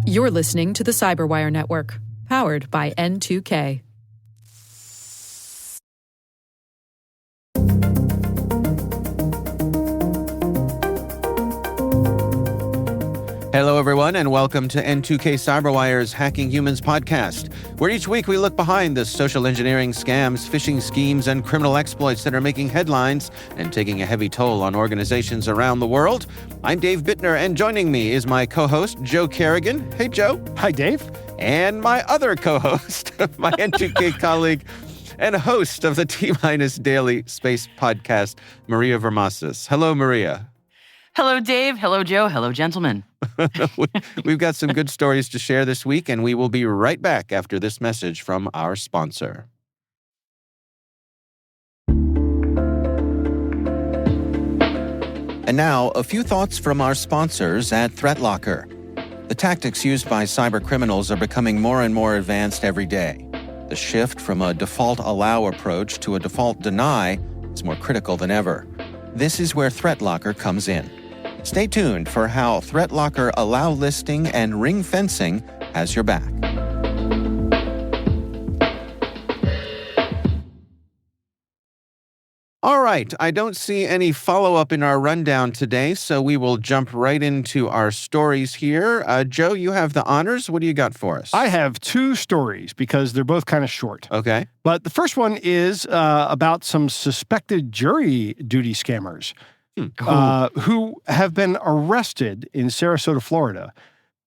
You're listening to the Cyberwire Network, powered by N2K. Hello, everyone, and welcome to N2K Cyberwire's Hacking Humans podcast, where each week we look behind the social engineering scams, phishing schemes, and criminal exploits that are making headlines and taking a heavy toll on organizations around the world. I'm Dave Bittner, and joining me is my co-host, Joe Kerrigan. Hey, Joe. Hi, Dave. And my other co-host, my N2K colleague and host of the T-Minus Daily Space podcast, Maria Vermasas. Hello, Maria. Hello, Dave. Hello, Joe. Hello, gentlemen. We've got some good stories to share this week, and we will be right back after this message from our sponsor. And now, a few thoughts from our sponsors at ThreatLocker. The tactics used by cybercriminals are becoming more and more advanced every day. The shift from a default allow approach to a default deny is more critical than ever. This is where ThreatLocker comes in. Stay tuned for how ThreatLocker allow listing and ring fencing has your back. All right, I don't see any follow-up in our rundown today, so we will jump right into our stories here. Joe, you have the honors. What do you got for us? I have two stories because they're both kind of short. Okay. But the first one is about some suspected jury duty scammers who have been arrested in Sarasota, Florida,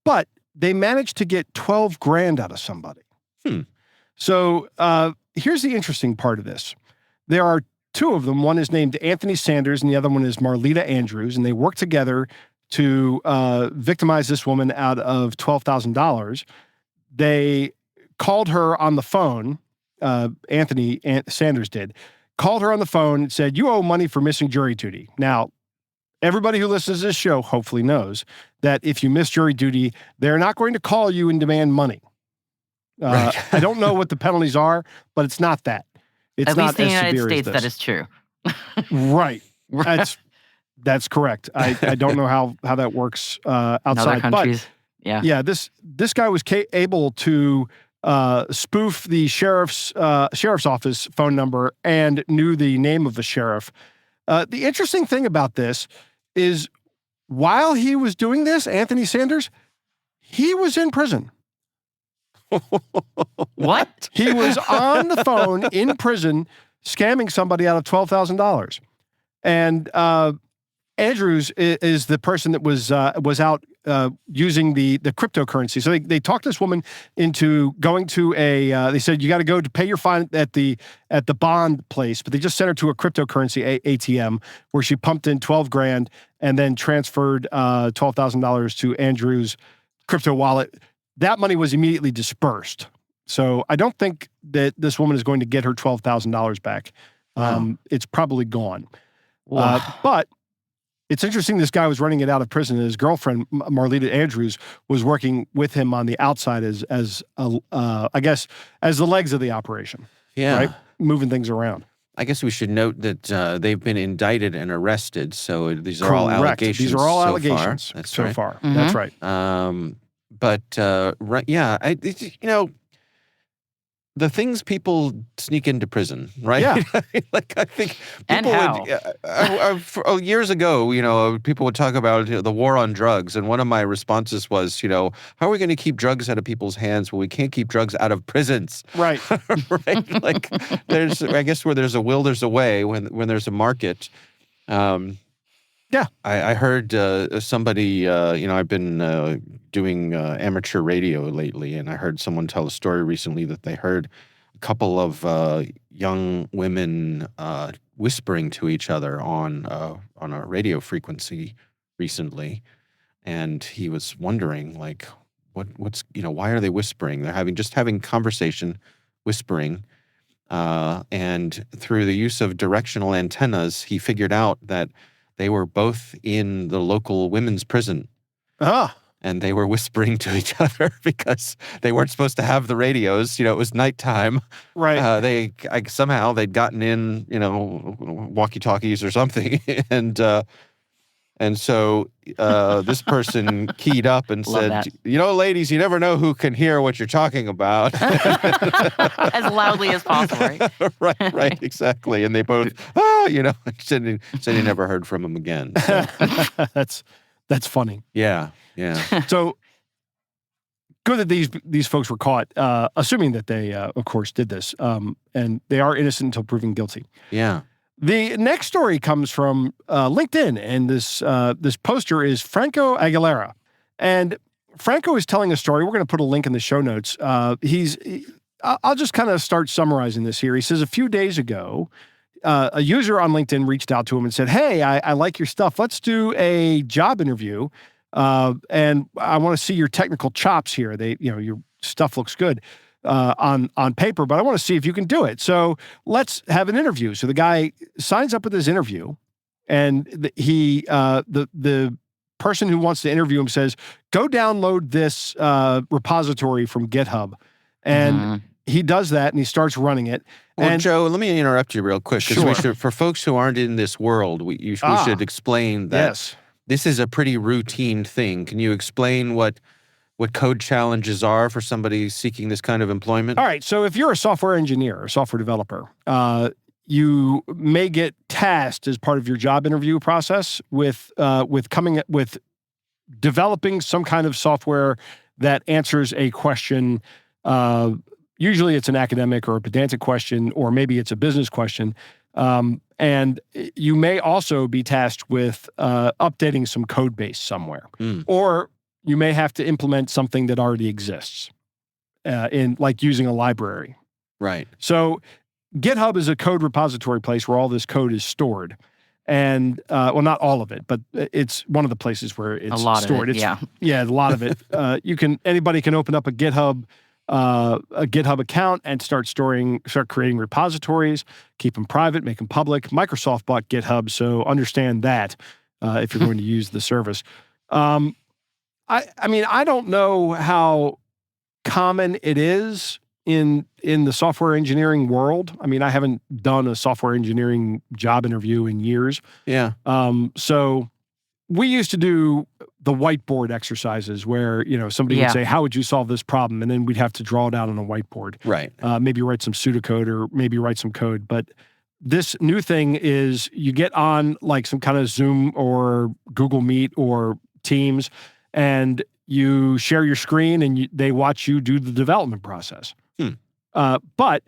but they managed to get $12,000 out of somebody. So here's the interesting part of this. There are two of them. One is named Anthony Sanders, and the other one is Marlita Andrews, and they work together to victimize this woman out of $12,000. They called her on the phone. Anthony Sanders did. Called her on the phone and said, "You owe money for missing jury duty." Now, everybody who listens to this show hopefully knows that if you miss jury duty, they're not going to call you and demand money. Right. I don't know what the penalties are, but it's not that. It's At not least in the as United severe States, as this. that is true. Right. That's correct. I don't know how that works outside. In other countries, Yeah, this guy was able to spoof the sheriff's office phone number and knew the name of the sheriff. The interesting thing about this is while he was doing this, Anthony Sanders, he was in prison. What? He was on the phone in prison scamming somebody out of $12,000. And Andrews is the person that was out using the cryptocurrency. So they talked this woman into going to they said, you got to go to pay your fine at the bond place, but they just sent her to a cryptocurrency ATM where she pumped in $12,000 and then transferred $12,000 to Andrews' crypto wallet. That money was immediately dispersed. So I don't think that this woman is going to get her $12,000 back. It's probably gone. But it's interesting this guy was running it out of prison, and his girlfriend, Marlita Andrews, was working with him on the outside as I guess, as the legs of the operation. Yeah. Right? Moving things around. I guess we should note that they've been indicted and arrested, so these are all allegations. These are all so allegations far. That's so right. far. Mm-hmm. That's right. The things people sneak into prison, right? Yeah. I think And people would, years ago, people would talk about the war on drugs, and one of my responses was, how are we going to keep drugs out of people's hands when we can't keep drugs out of prisons? Right. Right? Like, I guess where there's a will, there's a way. When there's a market. Yeah. I heard somebody, I've been doing amateur radio lately, and I heard someone tell a story recently that they heard a couple of young women whispering to each other on a radio frequency recently, and he was wondering, like, what's why are they whispering? They're having conversation, whispering, and through the use of directional antennas, he figured out that they were both in the local women's prison. And they were whispering to each other because they weren't supposed to have the radios. It was nighttime. Right. Somehow they'd gotten in, walkie-talkies or something, and And so this person keyed up and Love said, that. ladies, you never know who can hear what you're talking about. As loudly as possible, right? right, exactly. And they both, said he never heard from him again. So, That's funny. yeah. So good that these folks were caught, assuming that they, of course, did this, and they are innocent until proven guilty. Yeah. The next story comes from LinkedIn, and this poster is Franco Aguilera, and Franco is telling a story. We're going to put a link in the show notes. I'll just kind of start summarizing this here. He says a few days ago, a user on LinkedIn reached out to him and said, "Hey, I like your stuff. Let's do a job interview, and I want to see your technical chops here. Your stuff looks good." On paper, but I want to see if you can do it. So let's have an interview. So the guy signs up with his interview, and the person who wants to interview him says, "Go download this repository from GitHub," and he does that, and he starts running it. Well, Joe, let me interrupt you real quick, because Sure. for folks who aren't in this world, we should explain that Yes. this is a pretty routine thing. Can you explain what code challenges are for somebody seeking this kind of employment? All right. So if you're a software engineer or software developer, you may get tasked as part of your job interview process with developing some kind of software that answers a question. Usually it's an academic or a pedantic question, or maybe it's a business question. And you may also be tasked with updating some code base somewhere, or you may have to implement something that already exists, in like using a library. Right. So GitHub is a code repository place where all this code is stored. And, not all of it, but it's one of the places where it's A lot stored. of it, Yeah, a lot of it. Anybody can open up a GitHub account and start creating repositories, keep them private, make them public. Microsoft bought GitHub, so understand that if you're going to use the service. I don't know how common it is in the software engineering world. I mean, I haven't done a software engineering job interview in years. Yeah. So we used to do the whiteboard exercises where, somebody would say, "How would you solve this problem?" And then we'd have to draw it out on a whiteboard. Right. Maybe write some pseudocode or maybe write some code. But this new thing is you get on like some kind of Zoom or Google Meet or Teams, and you share your screen and they watch you do the development process. But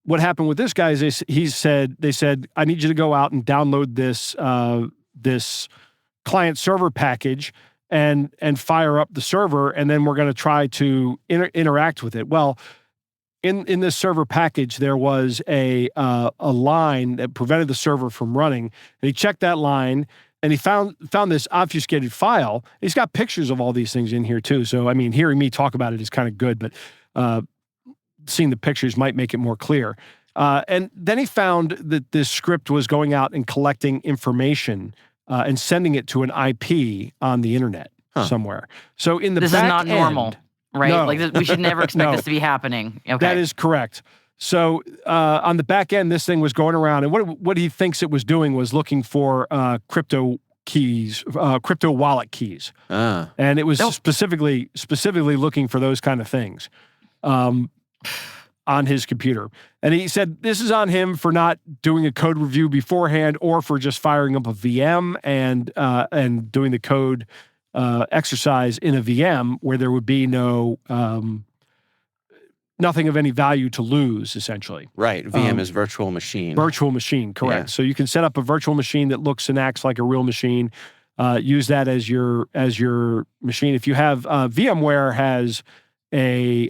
what happened with this guy is they said, "I need you to go out and download this client server package and fire up the server, and then we're going to try to interact with it." Well, in this server package, there was a line that prevented the server from running, and he checked that line. And he found this obfuscated file. He's got pictures of all these things in here too. So, I mean, hearing me talk about it is kind of good, but seeing the pictures might make it more clear. And then he found that this script was going out and collecting information and sending it to an IP on the internet somewhere. So in the This back is not end, normal, right? No. Like we should never expect No. this to be happening. Okay. That is correct. So on the back end, this thing was going around, and what he thinks it was doing was looking for crypto keys, crypto wallet keys, and it was specifically looking for those kind of things on his computer. And he said this is on him for not doing a code review beforehand, or for just firing up a VM and doing the code exercise in a VM where there would be nothing of any value to lose, essentially. Right. VM is virtual machine. Virtual machine, correct. Yeah. So you can set up a virtual machine that looks and acts like a real machine. Use that as your machine. If you have VMware has a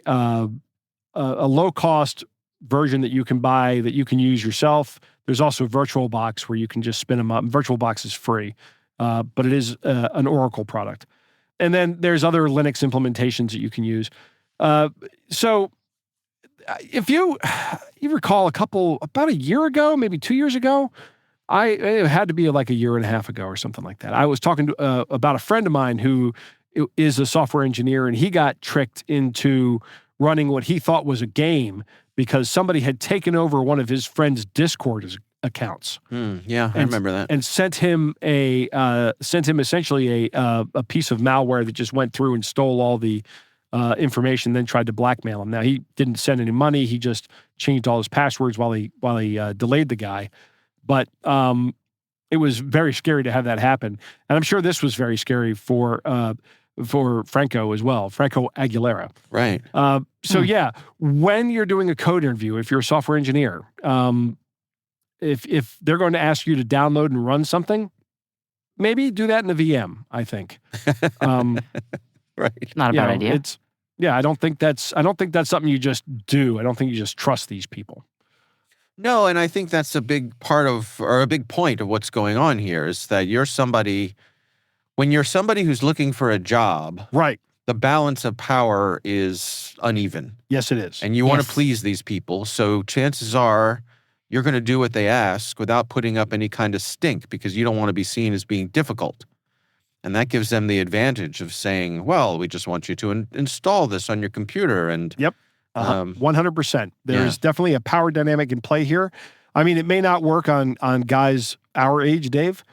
low cost version that you can buy that you can use yourself. There's also VirtualBox where you can just spin them up. VirtualBox is free, but it is an Oracle product. And then there's other Linux implementations that you can use. So if you recall about a year ago, maybe 2 years ago, it had to be like a year and a half ago or something like that. I was talking about a friend of mine who is a software engineer, and he got tricked into running what he thought was a game because somebody had taken over one of his friend's Discord accounts. Yeah, I remember that. And sent him essentially a piece of malware that just went through and stole all the information, then tried to blackmail him. Now, he didn't send any money. He just changed all his passwords while he delayed the guy. But it was very scary to have that happen. And I'm sure this was very scary for Franco as well, Franco Aguilera. Right. So yeah, when you're doing a code interview, if you're a software engineer, if they're going to ask you to download and run something, maybe do that in a VM, I think. Right. Not a bad idea. I don't think that's something you just do. I don't think you just trust these people. No, and I think that's a big part of, or a big point of what's going on here is that when you're somebody who's looking for a job, right, the balance of power is uneven. Yes, it is. And you want to please these people, so chances are you're going to do what they ask without putting up any kind of stink because you don't want to be seen as being difficult. And that gives them the advantage of saying, well, we just want you to install this on your computer. And Yep. 100%. There is definitely a power dynamic in play here. I mean, it may not work on guys our age, Dave.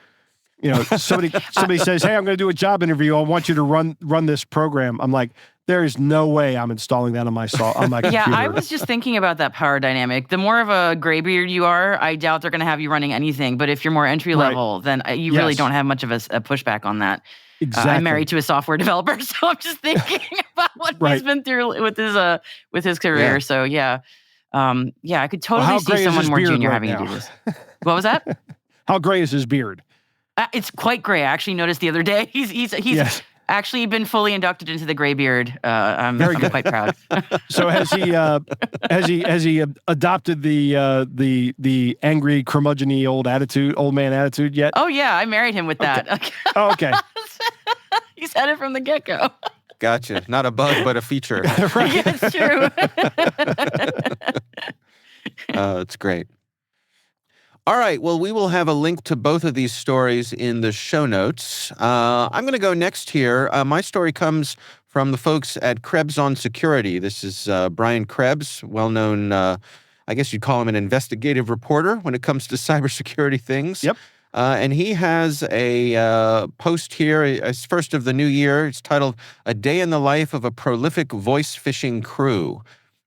You know, somebody says, "Hey, I'm going to do a job interview. I want you to run this program." I'm like, there is no way I'm installing that on my computer. Yeah, I was just thinking about that power dynamic. The more of a graybeard you are, I doubt they're going to have you running anything. But if you're more entry level, then you really don't have much of a pushback on that. Exactly. I'm married to a software developer, so I'm just thinking about what he's been through with his career. Yeah. So I could totally see someone more junior having to do this. What was that? How gray is his beard? It's quite gray. I actually noticed the other day. He's actually been fully inducted into the graybeard. I'm quite proud. So has he adopted the angry curmudgeon-y old man attitude yet? Oh yeah, I married him with that. Okay. Oh, okay. He's had it from the get-go. Gotcha. Not a bug, but a feature. Right. Yeah, it's true. It's great. All right. Well, we will have a link to both of these stories in the show notes. I'm going to go next here. My story comes from the folks at Krebs on Security. This is Brian Krebs, well-known, I guess you'd call him an investigative reporter when it comes to cybersecurity things. Yep. And he has a post here, it's first of the new year. It's titled, "A Day in the Life of a Prolific Voice Phishing Crew."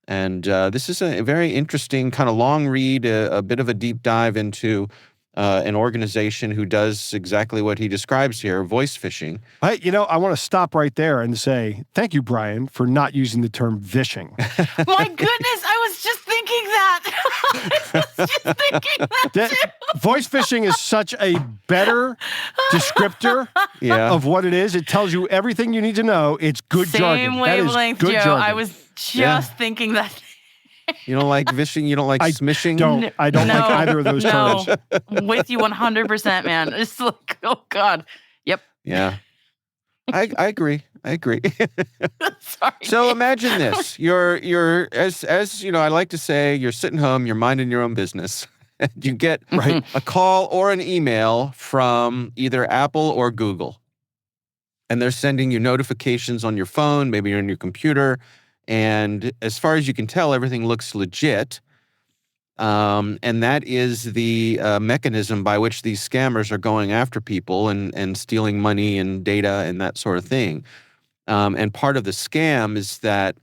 And this is a very interesting kind of long read, a bit of a deep dive into an organization who does exactly what he describes here, voice phishing. I want to stop right there and say, thank you, Brian, for not using the term vishing. My goodness, I was just thinking that. Voice phishing is such a better descriptor of what it is. It tells you everything you need to know. It's good jargon. Same wavelength, Joe. Jargon. I was just thinking that. You don't like vishing? You don't like smishing? I don't like either of those terms. I'm with you 100%, man. It's like, oh God. Yep. Yeah. I agree. Sorry. So imagine this. You're as you know, I like to say, you're sitting home, you're minding your own business. And you get a call or an email from either Apple or Google. And they're sending you notifications on your phone, maybe on your computer. And as far as you can tell, everything looks legit. And that is the mechanism by which these scammers are going after people and stealing money and data and that sort of thing. And part of the scam is that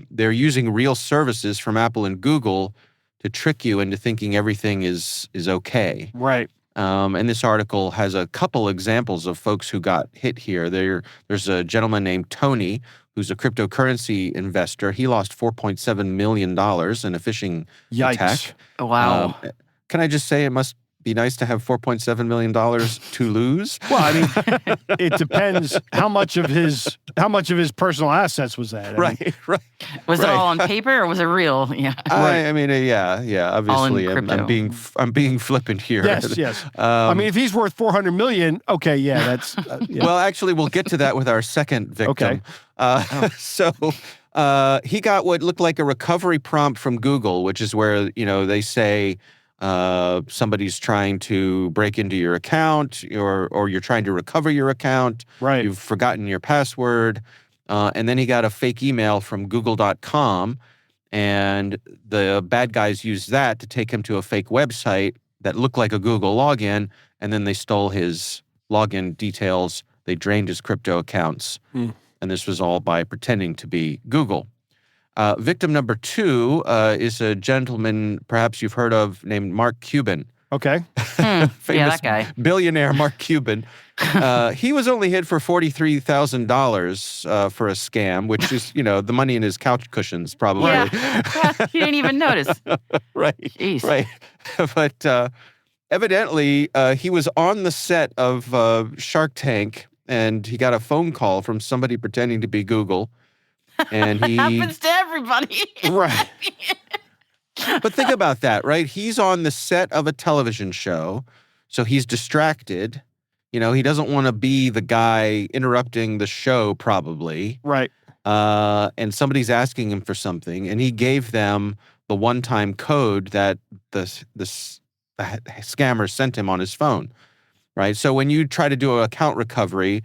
they're using real services from Apple and Google to trick you into thinking everything is okay. Right. And this article has a couple examples of folks who got hit here. There's a gentleman named Tony, who's a cryptocurrency investor. He lost $4.7 million in a phishing attack. Wow. Can I just say it must be nice to have $4.7 million to lose? Well, I mean, it depends how much of his personal assets was that. Right. Was it all on paper or was it real? Yeah. I mean, yeah. Obviously, I'm being flippant here. Yes. I mean, if he's worth $400 million, okay, yeah, that's. Yeah. Well, actually, we'll get to that with our second victim. Okay. So he got what looked like a recovery prompt from Google, which is where they say somebody's trying to break into your account, or you're trying to recover your account. Right. You've forgotten your password. And then he got a fake email from Google.com, and the bad guys used that to take him to a fake website that looked like a Google login, and then they stole his login details. They drained his crypto accounts, and this was all by pretending to be Google. Victim number 2 is a gentleman perhaps you've heard of named Mark Cuban. Okay. Famous that guy. billionaire Mark Cuban. He was only hit for $43,000 for a scam, which is, the money in his couch cushions probably. Yeah. He didn't even notice. Right. Jeez. Right. But evidently, he was on the set of Shark Tank, and he got a phone call from somebody pretending to be Google. And he happens to everybody. Right. But think about that, right? He's on the set of a television show, so he's distracted. He doesn't want to be the guy interrupting the show, probably. Right. And somebody's asking him for something, and he gave them the one-time code that the scammer sent him on his phone, right? So when you try to do an account recovery,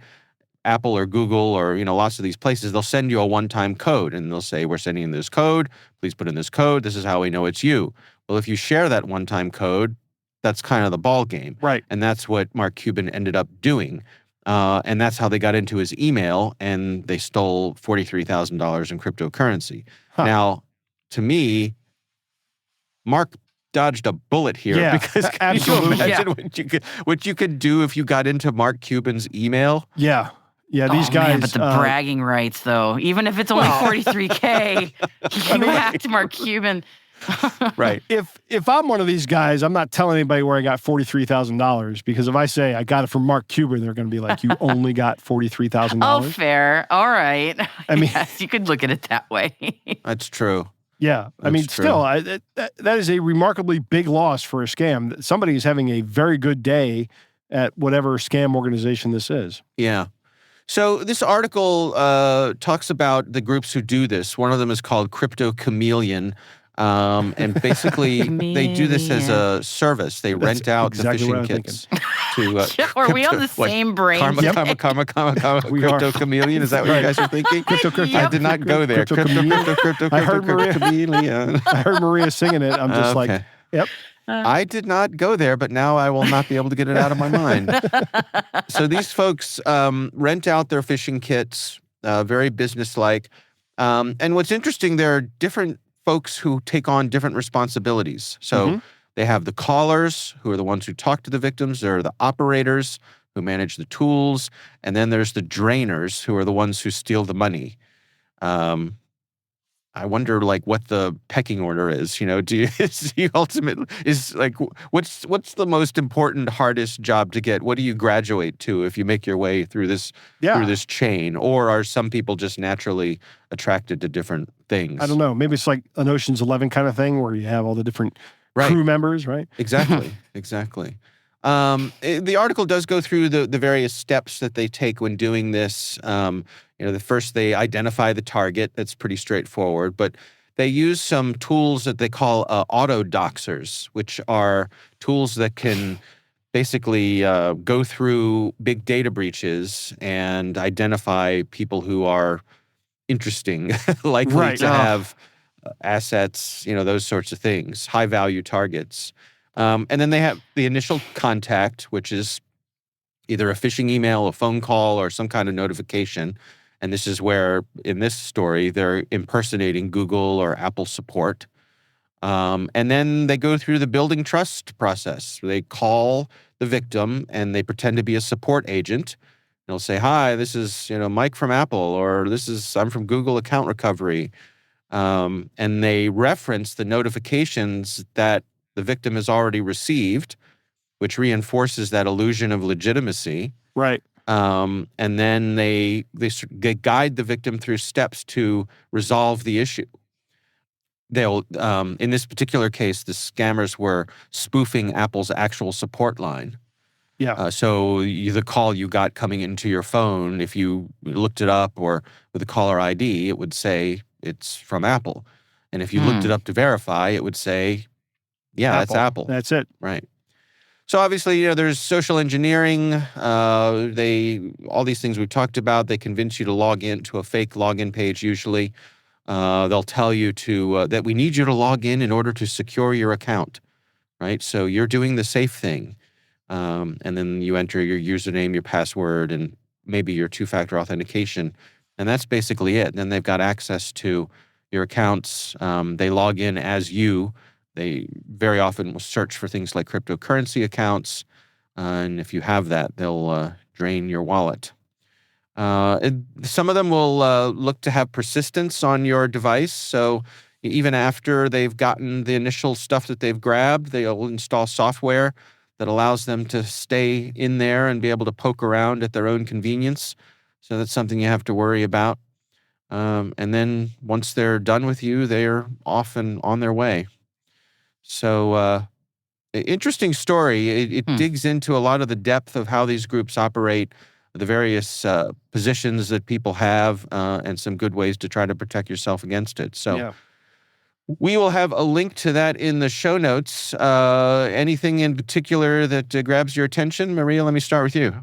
Apple or Google or, lots of these places, they'll send you a one-time code, and they'll say, we're sending you this code. Please put in this code. This is how we know it's you. Well, if you share that one-time code, that's kind of the ball game. Right. And that's what Mark Cuban ended up doing. And that's how they got into his email, and they stole $43,000 in cryptocurrency. Huh. Now, to me, Mark dodged a bullet here, because can you imagine what you could do if you got into Mark Cuban's email? Yeah. Yeah, these guys. Man, but the bragging rights, though, even if it's only $43K, you hacked Mark Cuban. Right. If I'm one of these guys, I'm not telling anybody where I got $43,000, because if I say I got it from Mark Cuban, they're going to be like, you only got $43,000. Oh, fair. All right. I mean, yes, you could look at it that way. That's true. Yeah. I mean, still, that is a remarkably big loss for a scam. Somebody is having a very good day at whatever scam organization this is. Yeah. So this article talks about the groups who do this. One of them is called Crypto Chameleon. And basically, they do this as a service. They rent out exactly the phishing kits to. Are we on the same brain? Karma, Crypto Chameleon. Is that what you guys are thinking? I did not go there. Crypto Chameleon. I heard Maria singing it. I'm just like, yep. I did not go there, but now I will not be able to get it out of my mind. So these folks rent out their phishing kits, very businesslike. And what's interesting, there are different folks who take on different responsibilities. So they have the callers, who are the ones who talk to the victims. There are the operators, who manage the tools. And then there's the drainers, who are the ones who steal the money. I wonder, what the pecking order is. Do you ultimately what's the most important, hardest job to get? What do you graduate to if you make your way through this chain? Or are some people just naturally attracted to different things? I don't know. Maybe it's like an Ocean's 11 kind of thing, where you have all the different crew members, right? Exactly. The article does go through the various steps that they take when doing this. The first, they identify the target. That's pretty straightforward. But they use some tools that they call auto doxers, which are tools that can basically go through big data breaches and identify people who are interesting, likely to have assets, those sorts of things, high-value targets. And then they have the initial contact, which is either a phishing email, a phone call, or some kind of notification. And this is where, in this story, they're impersonating Google or Apple support. And then they go through the building trust process. They call the victim, and they pretend to be a support agent. They'll say, hi, this is Mike from Apple, or I'm from Google Account Recovery. And they reference the notifications that the victim has already received, which reinforces that illusion of legitimacy. Right. And then they guide the victim through steps to resolve the issue. They'll, in this particular case, the scammers were spoofing Apple's actual support line. Yeah. So the call you got coming into your phone, if you looked it up or with a caller ID, it would say it's from Apple. And if you looked it up to verify, it would say, yeah, that's Apple. That's it. Right. So obviously, there's social engineering. All these things we've talked about, they convince you to log in to a fake login page usually. They'll tell you that we need you to log in order to secure your account. right? So you're doing the safe thing. And then you enter your username, your password, and maybe your two-factor authentication. And that's basically it. And then they've got access to your accounts. They log in as you. They very often will search for things like cryptocurrency accounts. And if you have that, they'll drain your wallet. Some of them will look to have persistence on your device. So even after they've gotten the initial stuff that they've grabbed, they'll install software that allows them to stay in there and be able to poke around at their own convenience. So that's something you have to worry about. And then once they're done with you, they're off and on their way. So interesting story. It digs into a lot of the depth of how these groups operate, the various positions that people have, and some good ways to try to protect yourself against it. So we will have a link to that in the show notes. Anything in particular that grabs your attention? Maria, let me start with you.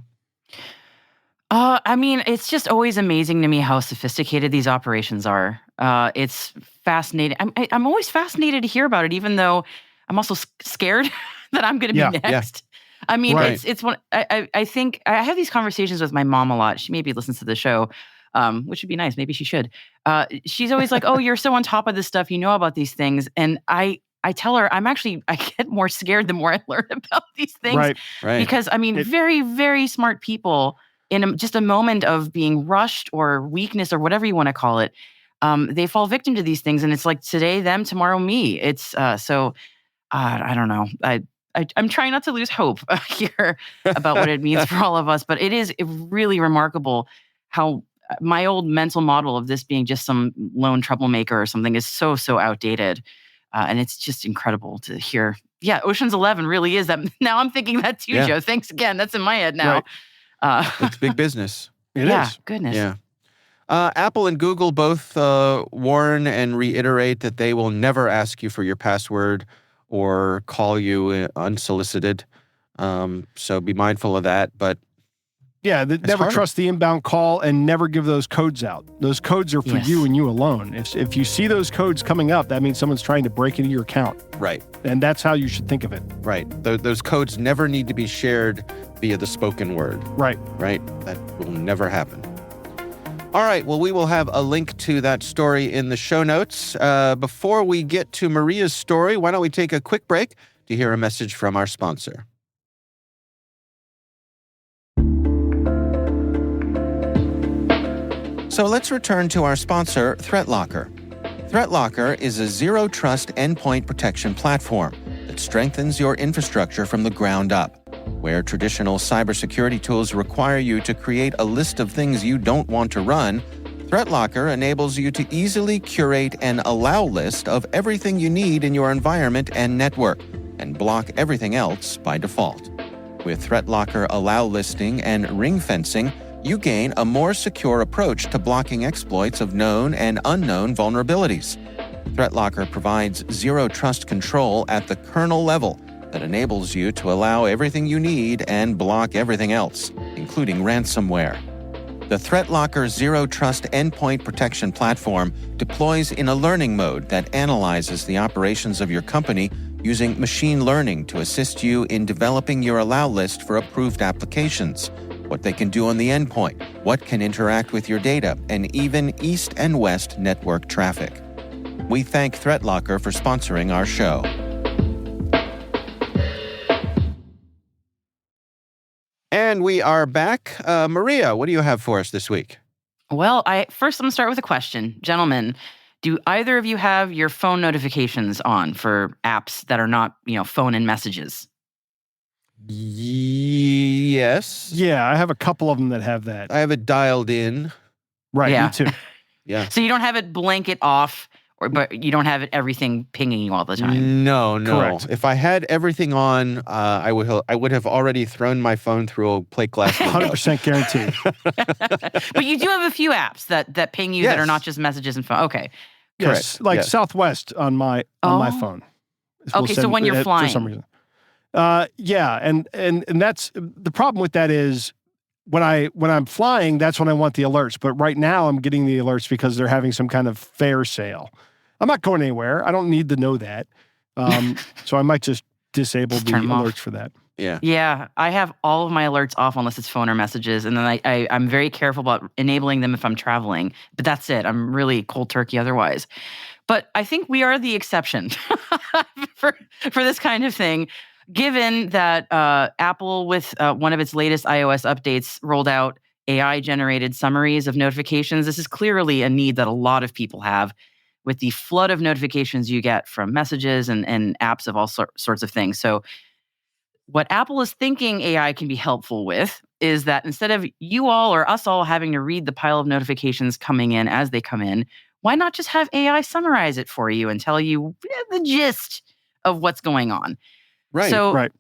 I mean, it's just always amazing to me how sophisticated these operations are. It's fascinating. I'm always fascinated to hear about it, even though I'm also scared that I'm going to be next. I mean, it's one. I think I have these conversations with my mom a lot. She maybe listens to the show, which would be nice. Maybe she should. She's always like, "Oh, you're so on top of this stuff. You know about these things." And I tell her I get more scared the more I learn about these things. Right. Because I mean, very, very smart people in just a moment of being rushed or weakness or whatever you want to call it, they fall victim to these things. And it's like today them, tomorrow me. It's so I don't know. I'm trying not to lose hope here about what it means for all of us, but it is really remarkable how my old mental model of this being just some lone troublemaker or something is so outdated. And it's just incredible to hear. Yeah, Ocean's 11 really is that. Now I'm thinking that too, Joe. Thanks again. That's in my head now. Right. It's big business. It is. Goodness. Yeah. Apple and Google both warn and reiterate that they will never ask you for your password or call you unsolicited. So be mindful of that. But never trust the inbound call and never give those codes out. Those codes are for you and you alone. If you see those codes coming up, that means someone's trying to break into your account. Right. And that's how you should think of it. Right. Those codes never need to be shared via the spoken word. Right. Right. That will never happen. All right. Well, we will have a link to that story in the show notes. Before we get to Maria's story, why don't we take a quick break to hear a message from our sponsor. So let's return to our sponsor, ThreatLocker. ThreatLocker is a zero-trust endpoint protection platform that strengthens your infrastructure from the ground up. Where traditional cybersecurity tools require you to create a list of things you don't want to run, ThreatLocker enables you to easily curate an allow list of everything you need in your environment and network, and block everything else by default. With ThreatLocker allow listing and ring fencing, you gain a more secure approach to blocking exploits of known and unknown vulnerabilities. ThreatLocker provides zero-trust control at the kernel level that enables you to allow everything you need and block everything else, including ransomware. The ThreatLocker Zero Trust Endpoint Protection Platform deploys in a learning mode that analyzes the operations of your company using machine learning to assist you in developing your allow list for approved applications, what they can do on the endpoint, what can interact with your data, and even east and west network traffic. We thank ThreatLocker for sponsoring our show. And we are back. Maria, what do you have for us this week? Well, first I'm going to start with a question. Gentlemen, do either of you have your phone notifications on for apps that are not, phone and messages? Yes. Yeah, I have a couple of them that have that. I have it dialed in. Right, Yeah. me too. Yeah. So you don't have it blanket off, but you don't have everything pinging you all the time? No. Correct. If I had everything on, I would have already thrown my phone through a plate glass window. 100% guaranteed. But you do have a few apps that ping you that are not just messages and phone. Okay. Yes, Correct. like Yes. Southwest on my phone. Okay, so when you're flying. For some reason. Yeah, and that's the problem with that is when I'm flying, that's when I want the alerts. But right now I'm getting the alerts because they're having some kind of fare sale. I'm not going anywhere. I don't need to know that. So I might just disable Just the turn 'em off. alerts for that. Yeah. Yeah, I have all of my alerts off unless it's phone or messages, and then I'm very careful about enabling them if I'm traveling. But that's it. I'm really cold turkey otherwise. But I think we are the exception for this kind of thing, given that Apple, with one of its latest iOS updates, rolled out AI-generated summaries of notifications. This is clearly a need that a lot of people have, with the flood of notifications you get from messages and apps of all sorts of things. So what Apple is thinking AI can be helpful with is that instead of you all or us all having to read the pile of notifications coming in as they come in, why not just have AI summarize it for you and tell you the gist of what's going on? Right. So, Right.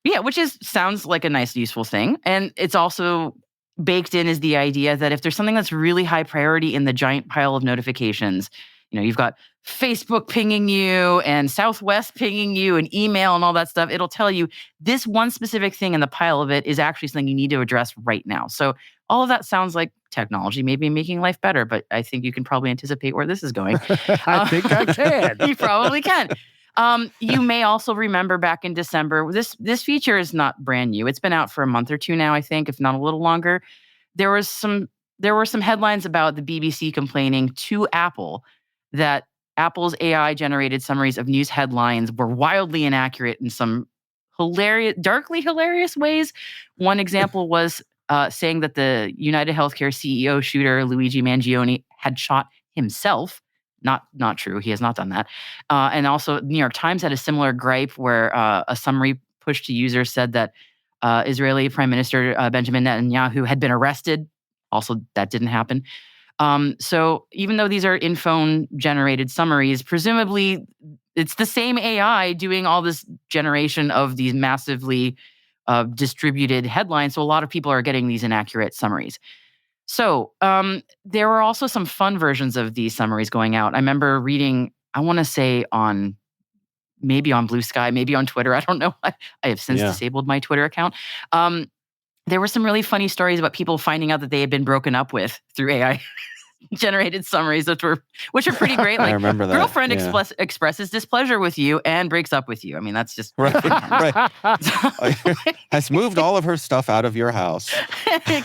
yeah, which sounds like a nice, useful thing. And it's also baked in is the idea that if there's something that's really high priority in the giant pile of notifications, you've got Facebook pinging you and Southwest pinging you and email and all that stuff, it'll tell you this one specific thing in the pile of it is actually something you need to address right now. So all of that sounds like technology maybe making life better, but I think you can probably anticipate where this is going. I think I can. You probably can. You may also remember back in December, this feature is not brand new. It's been out for a month or two now, I think, if not a little longer. There were some headlines about the BBC complaining to Apple that Apple's AI-generated summaries of news headlines were wildly inaccurate in some darkly hilarious ways. One example was saying that the United Healthcare CEO shooter Luigi Mangione had shot himself. Not true. He has not done that. And also, New York Times had a similar gripe where a summary pushed to users said that Israeli Prime Minister Benjamin Netanyahu had been arrested. Also, that didn't happen. So even though these are in-phone generated summaries, presumably it's the same AI doing all this generation of these massively distributed headlines. So a lot of people are getting these inaccurate summaries. So there were also some fun versions of these summaries going out. I remember reading, I want to say maybe on Blue Sky, maybe on Twitter. I don't know. I have since disabled my Twitter account. There were some really funny stories about people finding out that they had been broken up with through AI generated summaries, which are pretty great. Like, I remember that. Girlfriend expresses displeasure with you and breaks up with you. I mean, that's just right. Has moved all of her stuff out of your house.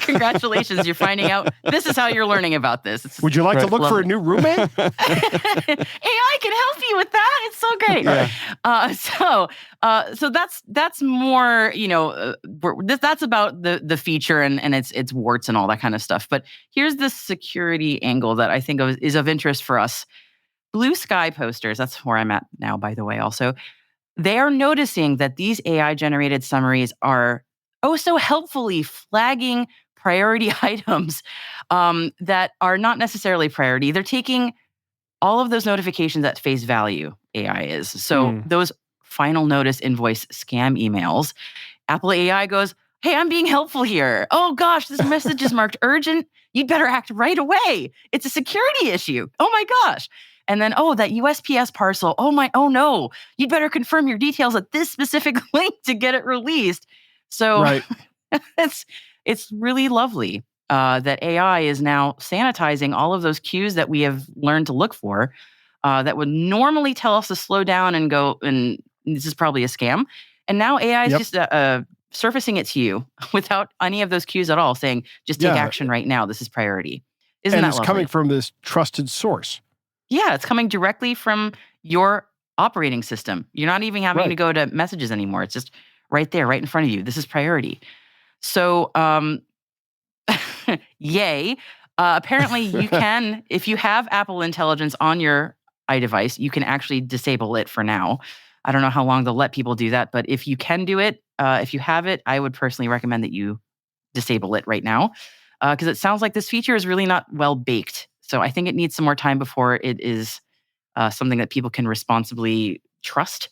Congratulations, you're finding out. This is how you're learning about this. Would you like to look for a new roommate? AI can help you with that. It's so great. So that's more, that's about the feature and its warts and all that kind of stuff. But here's the security angle that I think is of interest for us. Blue Sky posters, that's where I'm at now, by the way, also, they are noticing that these AI-generated summaries are so helpfully flagging priority items that are not necessarily priority. They're taking all of those notifications at face value, AI is. So those final notice invoice scam emails, Apple AI goes, hey, I'm being helpful here. Oh gosh, this message is marked urgent. You'd better act right away. It's a security issue. Oh my gosh. And then, that USPS parcel. Oh no. You'd better confirm your details at this specific link to get it released. So Right. it's really lovely that AI is now sanitizing all of those cues that we have learned to look for that would normally tell us to slow down and go, and this is probably a scam. And now AI is just surfacing it to you without any of those cues at all, saying, just take action right now. This is priority. Isn't that lovely? And it's coming from this trusted source. Yeah, it's coming directly from your operating system. You're not even having to go to messages anymore. It's just right there, right in front of you. This is priority. So, yay. Apparently you can, if you have Apple Intelligence on your iDevice, you can actually disable it for now. I don't know how long they'll let people do that, but if you can do it, if you have it, I would personally recommend that you disable it right now because it sounds like this feature is really not well baked. So I think it needs some more time before it is something that people can responsibly trust.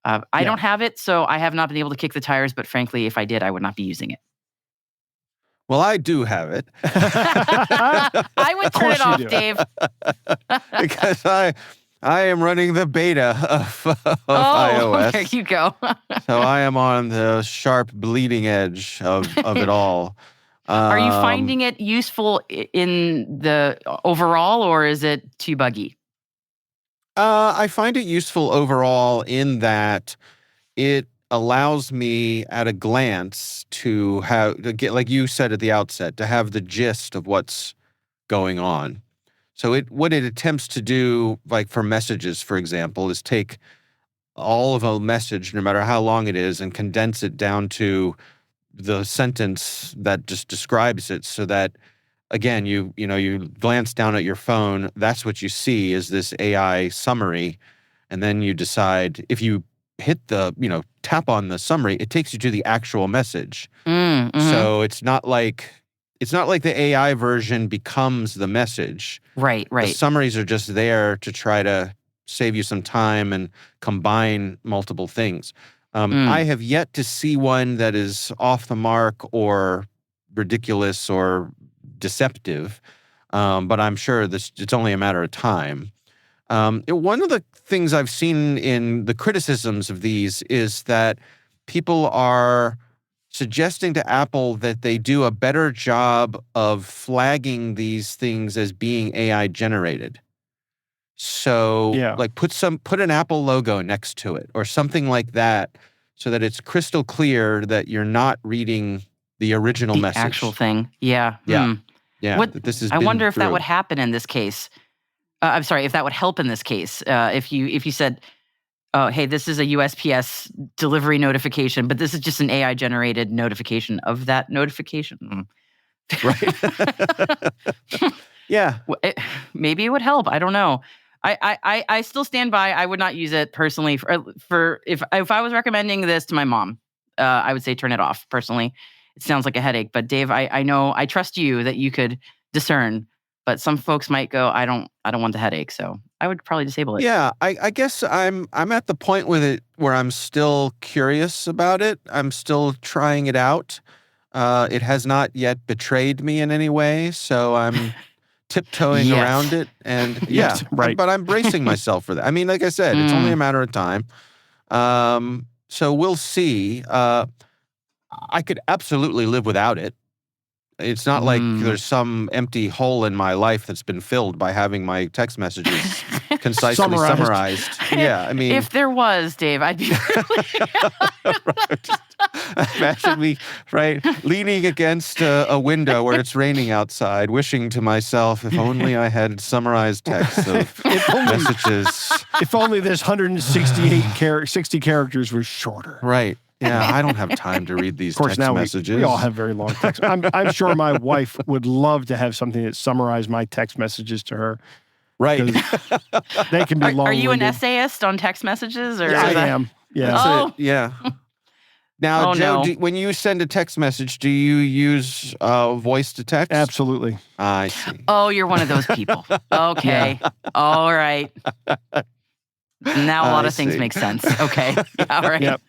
I don't have it, so I have not been able to kick the tires, but frankly, if I did, I would not be using it. Well, I do have it. I would turn it off, Dave. Because I am running the beta of iOS. There you go. So I am on the sharp bleeding edge of it all. Are you finding it useful in the overall, or is it too buggy? I find it useful overall in that it allows me at a glance to get, like you said at the outset, to have the gist of what's going on. So what it attempts to do, like for messages, for example, is take all of a message, no matter how long it is, and condense it down to the sentence that just describes it, so that, again, you glance down at your phone, that's what you see is this AI summary, and then you decide if you hit tap on the summary, it takes you to the actual message. So it's not like the AI version becomes the message. Right. The summaries are just there to try to save you some time and combine multiple things. I have yet to see one that is off the mark or ridiculous or deceptive, but I'm sure it's only a matter of time. One of the things I've seen in the criticisms of these is that people are suggesting to Apple that they do a better job of flagging these things as being AI generated. So, like, put an Apple logo next to it or something like that, so that it's crystal clear that you're not reading the original message. Actual thing. Yeah. Yeah. I wonder if that would happen in this case. I'm sorry, if that would help in this case. If you said, "Oh, hey, this is a USPS delivery notification, but this is just an AI generated notification of that notification." Right. Yeah. Maybe it would help. I don't know. I still stand by. I would not use it personally for if I was recommending this to my mom, I would say turn it off. Personally, it sounds like a headache. But Dave, I know I trust you that you could discern. But some folks might go, I don't want the headache, so I would probably disable it. Yeah, I guess I'm at the point with it where I'm still curious about it. I'm still trying it out. It has not yet betrayed me in any way, so I'm tiptoeing around it, and right. But I'm bracing myself for that. I mean, like I said, it's only a matter of time. So we'll see. I could absolutely live without it. It's not like there's some empty hole in my life that's been filled by having my text messages concisely summarized. Yeah, I mean, if there was, Dave, I'd be really imagine me, leaning against a window where it's raining outside, wishing to myself, if only I had summarized text of messages. If only this 60 characters was shorter. Right. Yeah, I don't have time to read these text messages. We all have very long texts. I'm sure my wife would love to have something that summarized my text messages to her. Right. They can be long. Are you an essayist on text messages? Or I am. Yeah. Oh. Yeah. Now, Joe, when you send a text message, do you use voice to text? Absolutely. I see. Oh, you're one of those people. Okay. Yeah. All right. Now a lot of things make sense. Okay. Yeah, all right. Yep.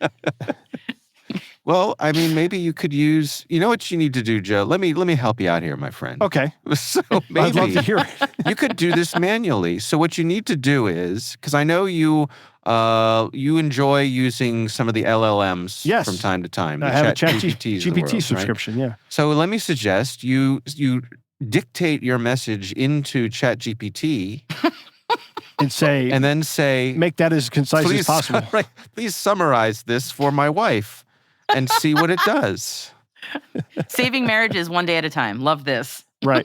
Well, I mean, maybe you could use, you know what you need to do, Joe? Let me help you out here, my friend. Okay. So maybe I'd love to hear it. You could do this manually. So what you need to do is, because I know you enjoy using some of the LLMs from time to time. I have a GPT subscription, right? Yeah. So let me suggest you dictate your message into ChatGPT. And then say, make that as concise as possible. Right, please summarize this for my wife and see what it does. Saving marriages one day at a time. Love this. Right.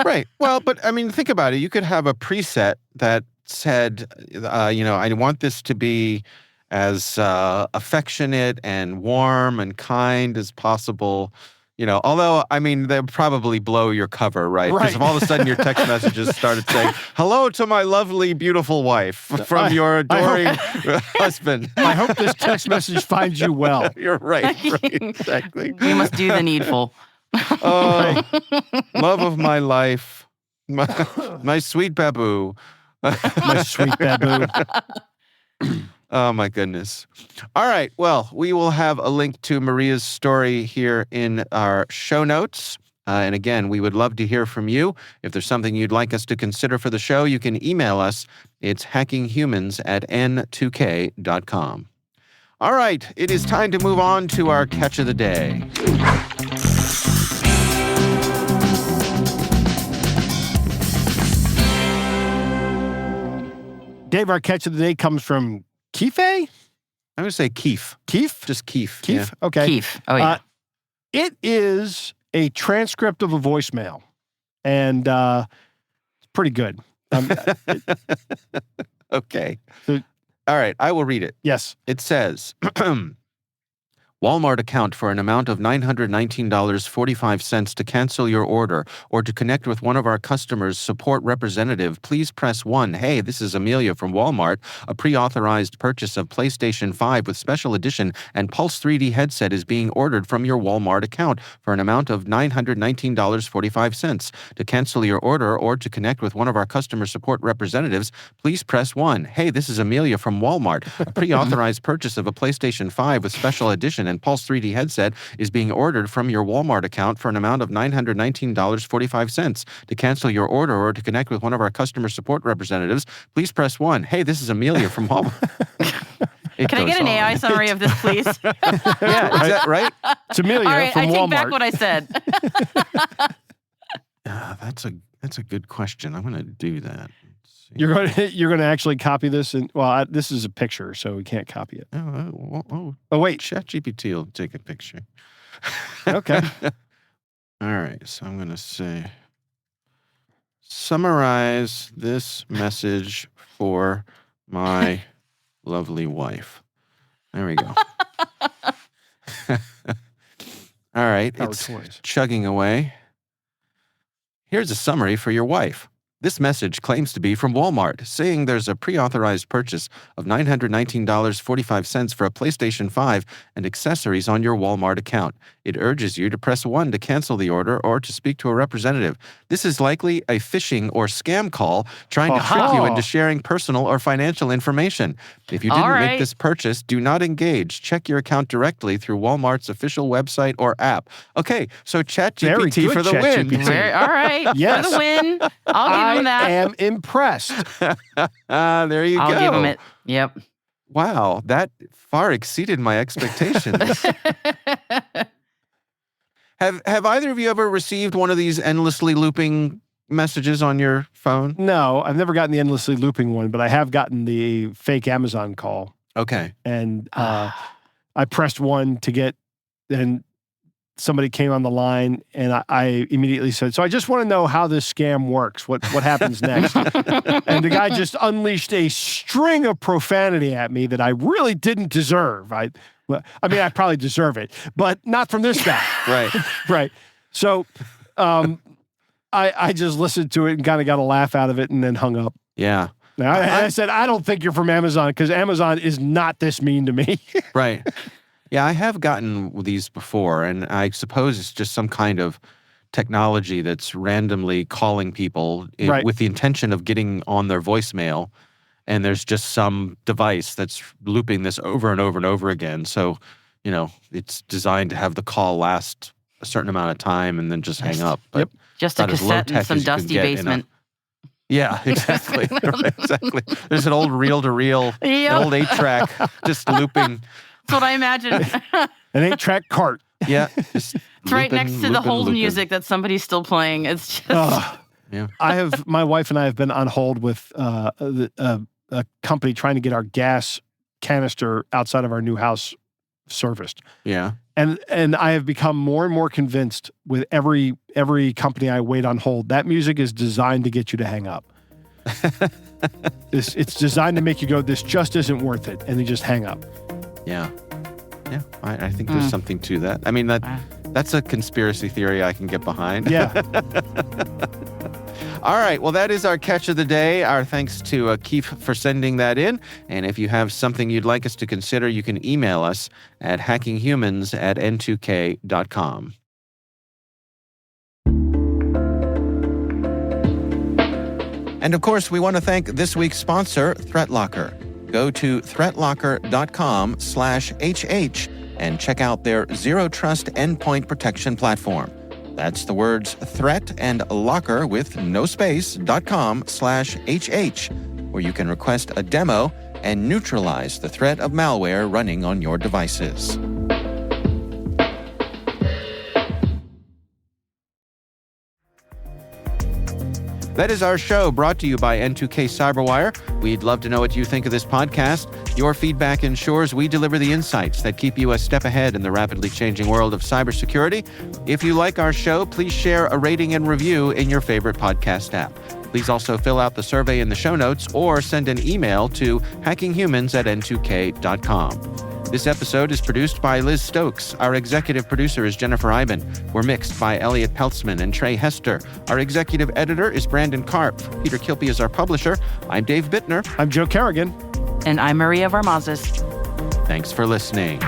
Right. Well, but I mean, think about it. You could have a preset that said, I want this to be as affectionate and warm and kind as possible. Although, I mean, they'll probably blow your cover, right? Because if all of a sudden your text messages started saying, hello to my lovely, beautiful wife from your adoring husband. I hope this text message finds you well. You're right. Exactly. You must do the needful. Oh, love of my life. My sweet baboo. My sweet baboo. Oh, my goodness. All right. Well, we will have a link to Maria's story here in our show notes. And again, we would love to hear from you. If there's something you'd like us to consider for the show, you can email us. It's hackinghumans@n2k.com. All right. It is time to move on to our catch of the day. Dave, our catch of the day comes from Kife? I'm going to say Keef. Keef? Just Keef. Keef? Okay. Keef. Oh, yeah. It is a transcript of a voicemail, and it's pretty good. Okay. So- All right, I will read it. Yes. It says, Walmart account for an amount of $919.45 to cancel your order or to connect with one of our customers' support representative, please press 1. Hey, this is Amelia from Walmart. A pre-authorized purchase of PlayStation 5 with special edition and Pulse 3D headset is being ordered from your Walmart account for an amount of $919.45. To cancel your order or to connect with one of our customer support representatives, please press 1. Hey, this is Amelia from Walmart. A pre-authorized purchase of a PlayStation 5 with special edition and Pulse 3D headset is being ordered from your Walmart account for an amount of $919.45. To cancel your order or to connect with one of our customer support representatives, please press 1. Hey, this is Amelia from Walmart. Can I get an AI summary of this, please? Yeah, is that right? It's Amelia All right, from I Walmart. take back what I said. That's a good question. I'm going to do that. You're going to actually copy this, and this is a picture, so we can't copy it. Oh, wait. ChatGPT will take a picture. Okay. All right, so I'm going to say, summarize this message for my lovely wife. There we go. All right, it's chugging away. Here's a summary for your wife. This message claims to be from Walmart, saying there's a pre-authorized purchase of $919.45 for a PlayStation 5 and accessories on your Walmart account. It urges you to press 1 to cancel the order or to speak to a representative. This is likely a phishing or scam call trying to trick you into sharing personal or financial information. If you didn't make this purchase, do not engage. Check your account directly through Walmart's official website or app. Okay, so ChatGPT for the win. All right, yes. For the win. I'll give him that. I am impressed. There you go. I'll give him it. Yep. Wow, that far exceeded my expectations. Have either of you ever received one of these endlessly looping messages on your phone? No, I've never gotten the endlessly looping one, but I have gotten the fake Amazon call. Okay. And I pressed 1 to get, and somebody came on the line, and I immediately said, so I just want to know how this scam works. What happens next? And the guy just unleashed a string of profanity at me that I really didn't deserve. I mean, I probably deserve it, but not from this guy. Right. Right. So I just listened to it and kind of got a laugh out of it and then hung up. Yeah. I said, I don't think you're from Amazon because Amazon is not this mean to me. Right. Yeah, I have gotten these before, and I suppose it's just some kind of technology that's randomly calling people with the intention of getting on their voicemail, and there's just some device that's looping this over and over and over again. So, it's designed to have the call last a certain amount of time and then just hang up. But just a cassette in some dusty basement. Yeah, exactly. Exactly. There's an old reel-to-reel, an old 8-track just looping. That's what I imagine. An 8-track cart. Yeah. It's right next to the hold music that somebody's still playing. It's just... Yeah. My wife and I have been on hold with a company trying to get our gas canister outside of our new house serviced. Yeah. And I have become more and more convinced with every company I wait on hold, that music is designed to get you to hang up. It's designed to make you go, this just isn't worth it, and then just hang up. Yeah. Yeah. I think there's something to that. I mean, that's a conspiracy theory I can get behind. Yeah. All right. Well, that is our catch of the day. Our thanks to Keith for sending that in. And if you have something you'd like us to consider, you can email us at hackinghumans@n2k.com. And of course, we want to thank this week's sponsor, ThreatLocker. Go to threatlocker.com/HH and check out their Zero Trust Endpoint Protection Platform. That's the words threat and locker with no space.com/HH, where you can request a demo and neutralize the threat of malware running on your devices. That is our show, brought to you by N2K Cyberwire. We'd love to know what you think of this podcast. Your feedback ensures we deliver the insights that keep you a step ahead in the rapidly changing world of cybersecurity. If you like our show, please share a rating and review in your favorite podcast app. Please also fill out the survey in the show notes or send an email to hackinghumans@n2k.com. This episode is produced by Liz Stokes. Our executive producer is Jennifer Iben. We're mixed by Elliot Peltzman and Trey Hester. Our executive editor is Brandon Karp. Peter Kilpie is our publisher. I'm Dave Bittner. I'm Joe Kerrigan. And I'm Maria Varmazis. Thanks for listening.